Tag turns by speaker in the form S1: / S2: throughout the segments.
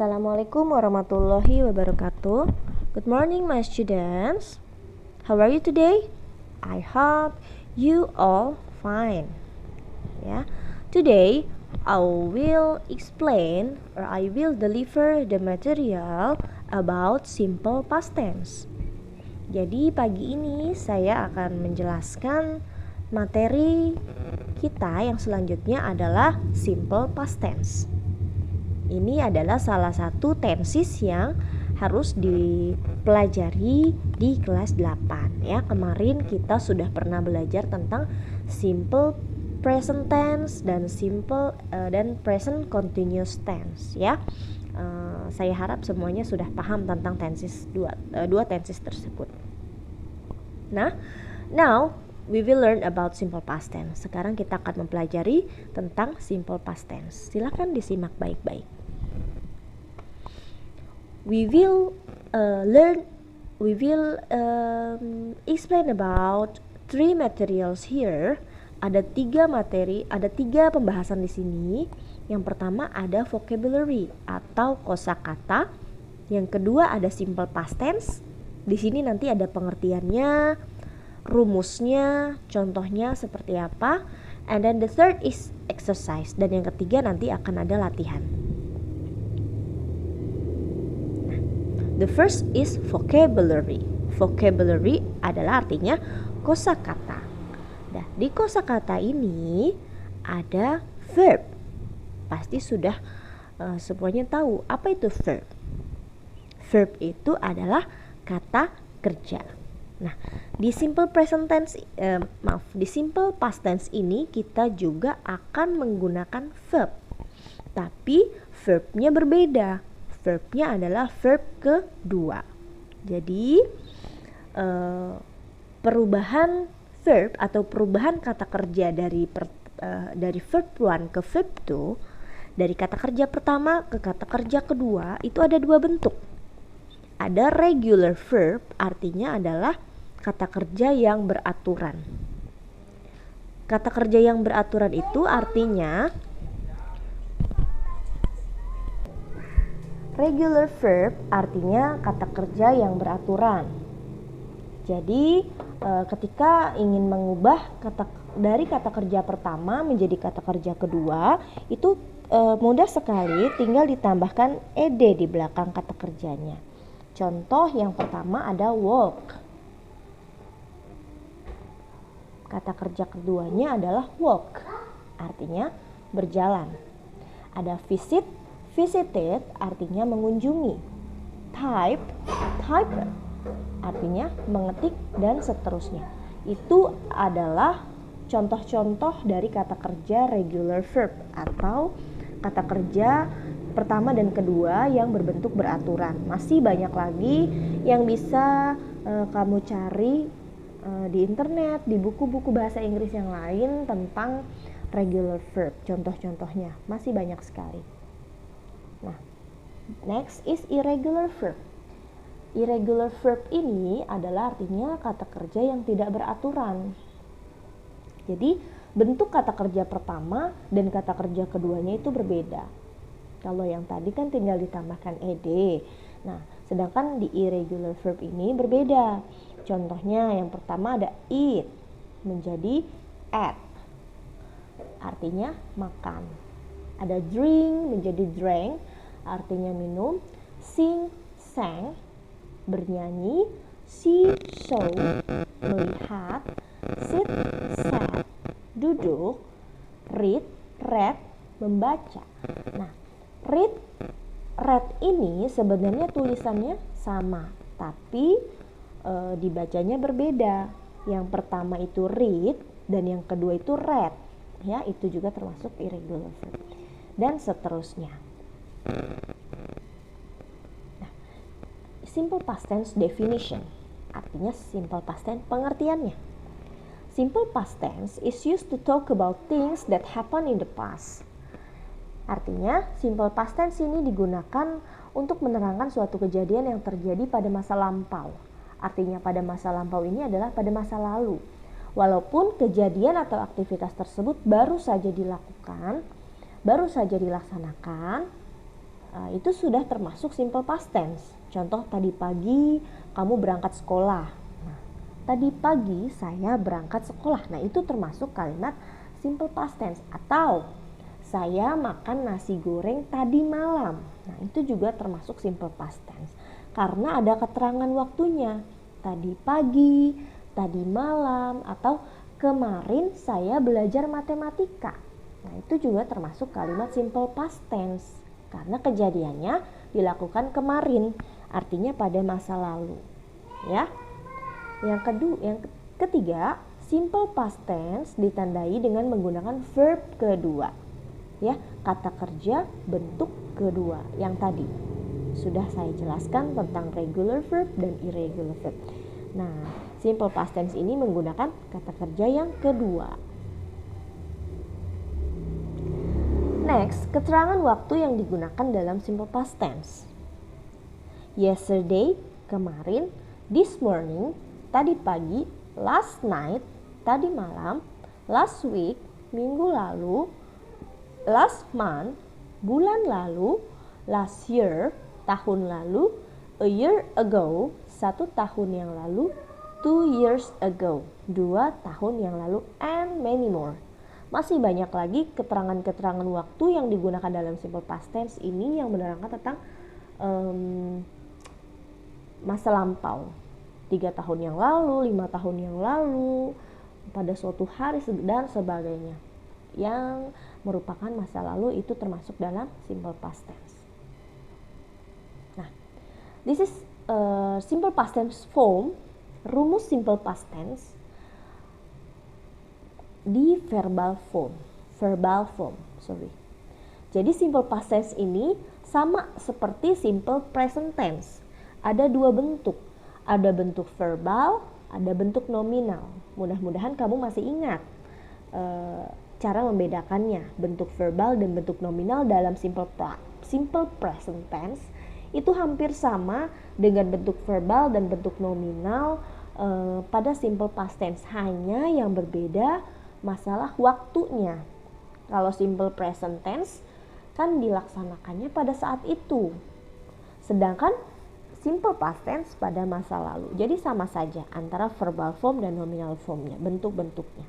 S1: Assalamualaikum warahmatullahi wabarakatuh. Good morning my students. How are you today? I hope you all fine. Today I will explain or I will deliver the material about simple past tense. Jadi pagi ini saya akan menjelaskan materi kita yang selanjutnya adalah simple past tense. Ini adalah salah satu tenses yang harus dipelajari di kelas 8 ya. Kemarin kita sudah pernah belajar tentang simple present tense dan simple dan present continuous tense ya. Saya harap semuanya sudah paham tentang tenses dua tenses tersebut. Now we will learn about simple past tense. Sekarang kita akan mempelajari tentang simple past tense. Silakan disimak baik-baik. We will explain about three materials here. Ada tiga pembahasan di sini. Yang pertama ada vocabulary atau kosakata. Yang kedua ada simple past tense. Di sini nanti ada pengertiannya, rumusnya, contohnya seperti apa. And then the third is exercise. Dan yang ketiga nanti akan ada latihan. The first is vocabulary. Vocabulary adalah artinya kosakata. Nah, di kosakata ini ada verb. Pasti sudah semuanya tahu apa itu verb. Verb itu adalah kata kerja. Nah, di simple past tense ini kita juga akan menggunakan verb. Tapi verbnya berbeda. Verbnya adalah verb kedua. Jadi perubahan verb atau perubahan kata kerja dari verb 1 ke verb 2, dari kata kerja pertama ke kata kerja kedua itu ada dua bentuk. Ada regular verb, artinya adalah kata kerja yang beraturan. Kata kerja yang beraturan itu artinya regular verb artinya kata kerja yang beraturan. Jadi ketika ingin mengubah dari kata kerja pertama menjadi kata kerja kedua itu mudah sekali, tinggal ditambahkan ed di belakang kata kerjanya. Contoh yang pertama ada walk. Kata kerja keduanya adalah walk, artinya berjalan. Ada visit, visited artinya mengunjungi. Type, typer artinya mengetik dan seterusnya. Itu adalah contoh-contoh dari kata kerja regular verb atau kata kerja pertama dan kedua yang berbentuk beraturan. Masih banyak lagi yang bisa kamu cari di internet, di buku-buku bahasa Inggris yang lain tentang regular verb. Contoh-contohnya masih banyak sekali. Nah, next is irregular verb. Irregular verb ini adalah artinya kata kerja yang tidak beraturan. Jadi, bentuk kata kerja pertama dan kata kerja keduanya itu berbeda. Kalau yang tadi kan tinggal ditambahkan ed. Nah, sedangkan di irregular verb ini berbeda. Contohnya yang pertama ada eat menjadi ate. Artinya makan. Ada drink menjadi drank, artinya minum. Sing, sang, bernyanyi. See, saw, melihat. Sit, sat, duduk. Read, read, membaca. Nah, read ini sebenarnya tulisannya sama, tapi dibacanya berbeda. Yang pertama itu read dan yang kedua itu read. Ya, itu juga termasuk irregular verb. Dan seterusnya. Nah, simple past tense definition, artinya simple past tense pengertiannya. Simple past tense is used to talk about things that happen in the past. Artinya, simple past tense ini digunakan untuk menerangkan suatu kejadian yang terjadi pada masa lampau. Artinya pada masa lampau ini adalah pada masa lalu. Walaupun kejadian atau aktivitas tersebut baru saja dilakukan, baru saja dilaksanakan, itu sudah termasuk simple past tense. Contoh, tadi pagi kamu berangkat sekolah. Nah, tadi pagi saya berangkat sekolah. Nah, itu termasuk kalimat simple past tense. Atau saya makan nasi goreng tadi malam. Nah, itu juga termasuk simple past tense. Karena ada keterangan waktunya. Tadi pagi, tadi malam, atau kemarin saya belajar matematika. Nah, itu juga termasuk kalimat simple past tense. Karena kejadiannya dilakukan kemarin, artinya pada masa lalu. Ya. Yang ketiga, simple past tense ditandai dengan menggunakan verb kedua. Ya, kata kerja bentuk kedua yang tadi sudah saya jelaskan tentang regular verb dan irregular verb. Nah, simple past tense ini menggunakan kata kerja yang kedua. Next, keterangan waktu yang digunakan dalam simple past tense. Yesterday, kemarin, this morning, tadi pagi, last night, tadi malam, last week, minggu lalu, last month, bulan lalu, last year, tahun lalu, a year ago, 1 tahun yang lalu, 2 years ago, 2 tahun yang lalu, and many more. Masih banyak lagi keterangan-keterangan waktu yang digunakan dalam simple past tense ini yang menerangkan tentang masa lampau. 3 tahun yang lalu, 5 tahun yang lalu, pada suatu hari dan sebagainya. Yang merupakan masa lalu itu termasuk dalam simple past tense. Nah, this is simple past tense form, rumus simple past tense di verbal form. Jadi simple past tense ini sama seperti simple present tense. Ada 2 bentuk. Ada bentuk verbal, ada bentuk nominal. Mudah-mudahan kamu masih ingat cara membedakannya. Bentuk verbal dan bentuk nominal dalam simple present tense itu hampir sama dengan bentuk verbal dan bentuk nominal pada simple past tense. Hanya yang berbeda masalah waktunya. Kalau simple present tense kan dilaksanakannya pada saat itu. Sedangkan simple past tense pada masa lalu. Jadi sama saja antara verbal form dan nominal formnya, bentuk-bentuknya.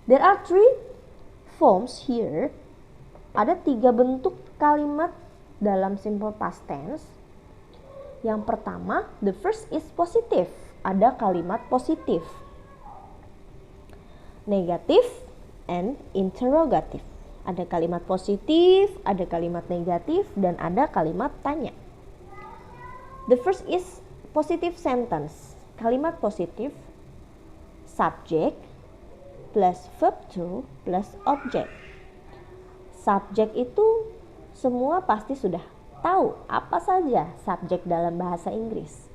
S1: There are 3 forms here. Ada 3 bentuk kalimat dalam simple past tense. Yang pertama, the first is positive. Ada kalimat positif. Negatif and interrogative. Ada kalimat positif, ada kalimat negatif, dan ada kalimat tanya. The first is positive sentence. Kalimat positif, subject plus verb to plus object. Subject itu semua pasti sudah tahu apa saja subjek dalam bahasa Inggris.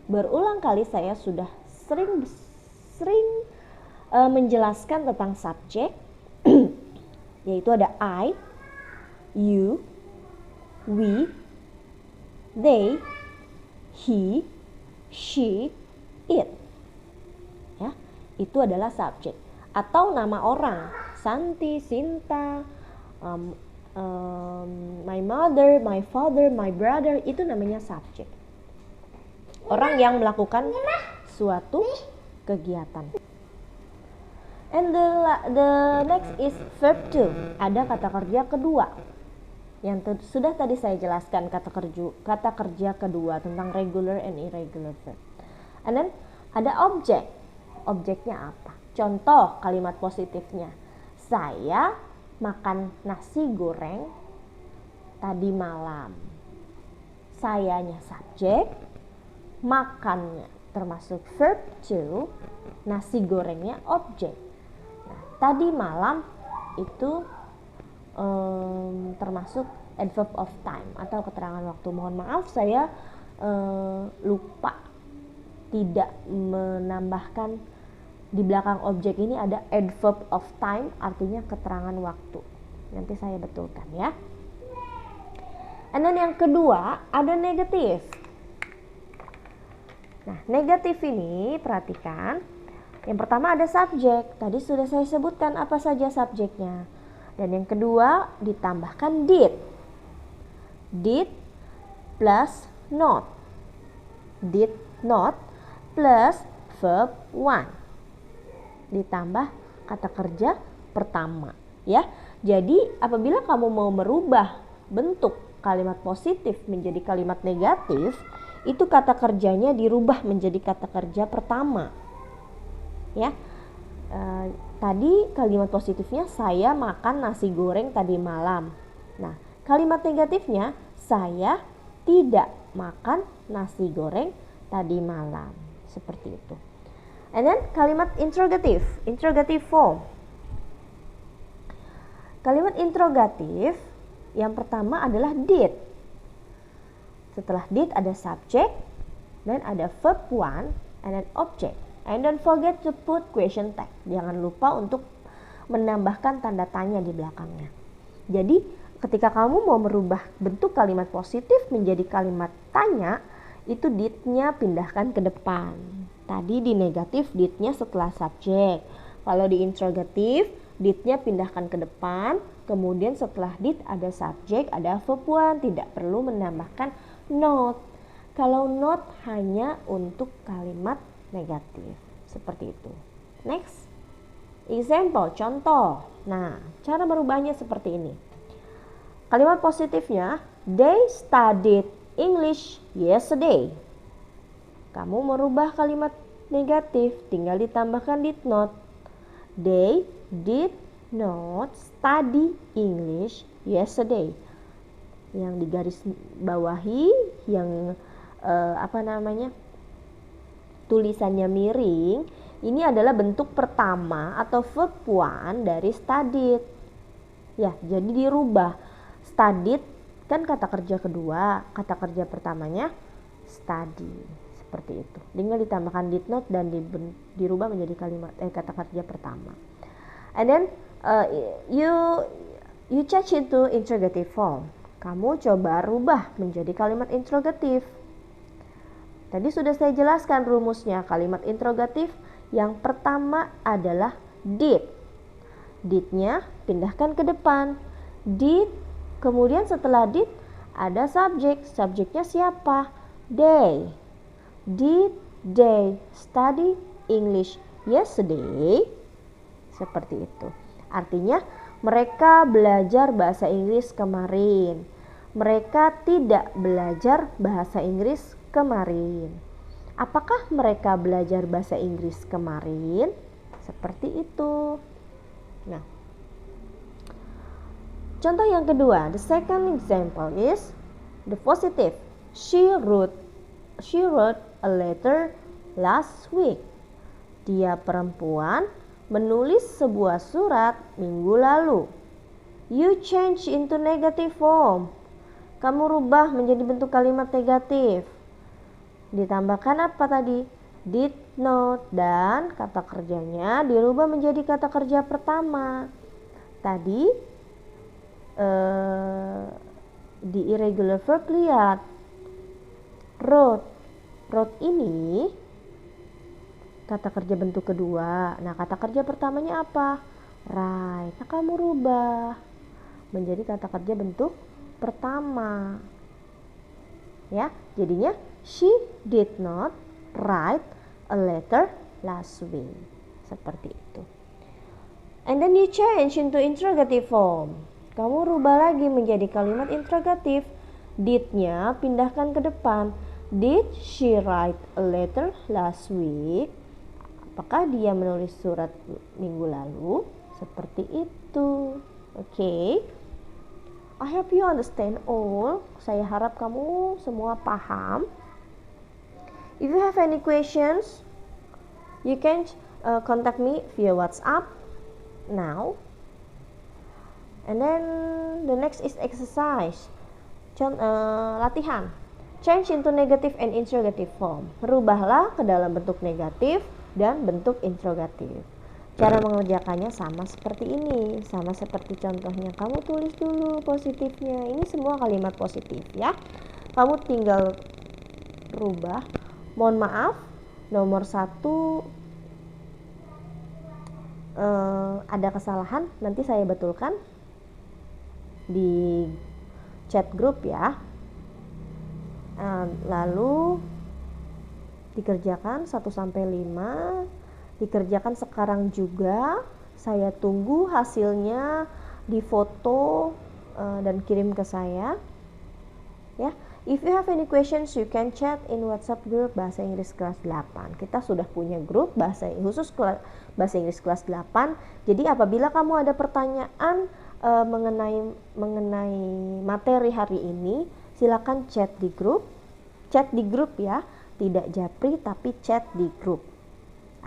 S1: Berulang kali saya sudah sering menjelaskan tentang subjek, yaitu ada I, you, we, they, he, she, it. Ya, itu adalah subjek. Atau nama orang, Santi, Sinta, my mother, my father, my brother, itu namanya subjek. Orang yang melakukan suatu kegiatan. And the next is verb to. Ada kata kerja kedua. Yang sudah tadi saya jelaskan kata kerja kedua tentang regular and irregular verb. And then ada object. Objeknya apa? Contoh kalimat positifnya. Saya makan nasi goreng tadi malam. Sayanya subjek, makannya termasuk verb to, nasi gorengnya objek. Nah, tadi malam itu termasuk adverb of time atau keterangan waktu. Mohon maaf saya lupa tidak menambahkan di belakang objek ini ada adverb of time, artinya keterangan waktu. Nanti saya betulkan ya. And then yang kedua ada negatif. Nah, negatif ini perhatikan. Yang pertama ada subjek. Tadi sudah saya sebutkan apa saja subjeknya. Dan yang kedua ditambahkan did. Did plus not. Did not plus verb one. Ditambah kata kerja pertama, ya. Jadi apabila kamu mau merubah bentuk kalimat positif menjadi kalimat negatif, itu kata kerjanya dirubah menjadi kata kerja pertama, ya. Tadi kalimat positifnya saya makan nasi goreng tadi malam. Nah, kalimat negatifnya saya tidak makan nasi goreng tadi malam. Seperti itu. And then kalimat interrogative form. Kalimat interrogatif yang pertama adalah did. Setelah did ada subject, dan ada verb one, and then object. And don't forget to put question tag. Jangan lupa untuk menambahkan tanda tanya di belakangnya. Jadi ketika kamu mau merubah bentuk kalimat positif menjadi kalimat tanya, itu did-nya pindahkan ke depan. Tadi di negatif did-nya setelah subjek. Kalau di interrogatif did-nya pindahkan ke depan. Kemudian setelah did ada subjek, ada verb one, tidak perlu menambahkan not. Kalau not hanya untuk kalimat negatif. Seperti itu. Next. Example, contoh. Nah, cara merubahnya seperti ini. Kalimat positifnya, they studied English yesterday. Kamu merubah kalimat negatif, tinggal ditambahkan did not. They did not study English yesterday. Yang digaris bawahi, yang tulisannya miring, ini adalah bentuk pertama atau verb one dari studied. Ya, jadi dirubah. Studied kan kata kerja kedua, kata kerja pertamanya study. Seperti itu. Tinggal ditambahkan did not dan dirubah menjadi kata kerja pertama. And then you change into interrogative form. Kamu coba rubah menjadi kalimat interrogatif. Tadi sudah saya jelaskan rumusnya. Kalimat interrogatif yang pertama adalah did. Did-nya pindahkan ke depan. Did, kemudian setelah did ada subjek. Subjeknya siapa? They. Did they study English yesterday? Seperti itu. Artinya mereka belajar bahasa Inggris kemarin. Mereka tidak belajar bahasa Inggris kemarin. Apakah mereka belajar bahasa Inggris kemarin? Seperti itu. Nah, contoh yang kedua, the second example is the positive. She wrote a letter last week. Dia perempuan menulis sebuah surat minggu lalu. You change into negative form. Kamu rubah menjadi bentuk kalimat negatif. Ditambahkan apa tadi? Did not, dan kata kerjanya dirubah menjadi kata kerja pertama. Tadi di irregular verb lihat wrote ini kata kerja bentuk kedua. Nah, kata kerja pertamanya apa? Write. Nah, kamu rubah menjadi kata kerja bentuk pertama. Ya, jadinya she did not write a letter last week. Seperti itu. And then you change into interrogative form. Kamu rubah lagi menjadi kalimat interrogatif. Did-nya pindahkan ke depan. Did she write a letter last week? Apakah dia menulis surat minggu lalu? Seperti itu. Okay. I hope you understand all. Saya harap kamu semua paham. If you have any questions, you can contact me via WhatsApp now. And then the next is exercise. Latihan. Change into negative and interrogative form. Rubahlah ke dalam bentuk negatif dan bentuk interrogatif. Cara mengerjakannya sama seperti ini, sama seperti contohnya. Kamu tulis dulu positifnya. Ini semua kalimat positif ya. Kamu tinggal rubah. Mohon maaf, nomor 1 ada kesalahan. Nanti saya betulkan di chat grup ya. Lalu dikerjakan 1-5, dikerjakan sekarang juga. Saya tunggu hasilnya, difoto dan kirim ke saya ya. If you have any questions, you can chat in WhatsApp group Bahasa Inggris kelas 8. Kita sudah punya grup khusus Bahasa Inggris kelas 8. Jadi apabila kamu ada pertanyaan mengenai materi hari ini, silakan chat di grup. Chat di grup ya, tidak japri tapi chat di grup.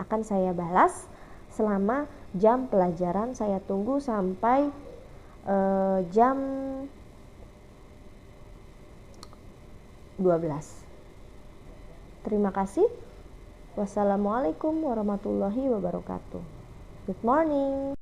S1: Akan saya balas selama jam pelajaran. Saya tunggu sampai jam 12. Terima kasih. Wassalamualaikum warahmatullahi wabarakatuh. Good morning.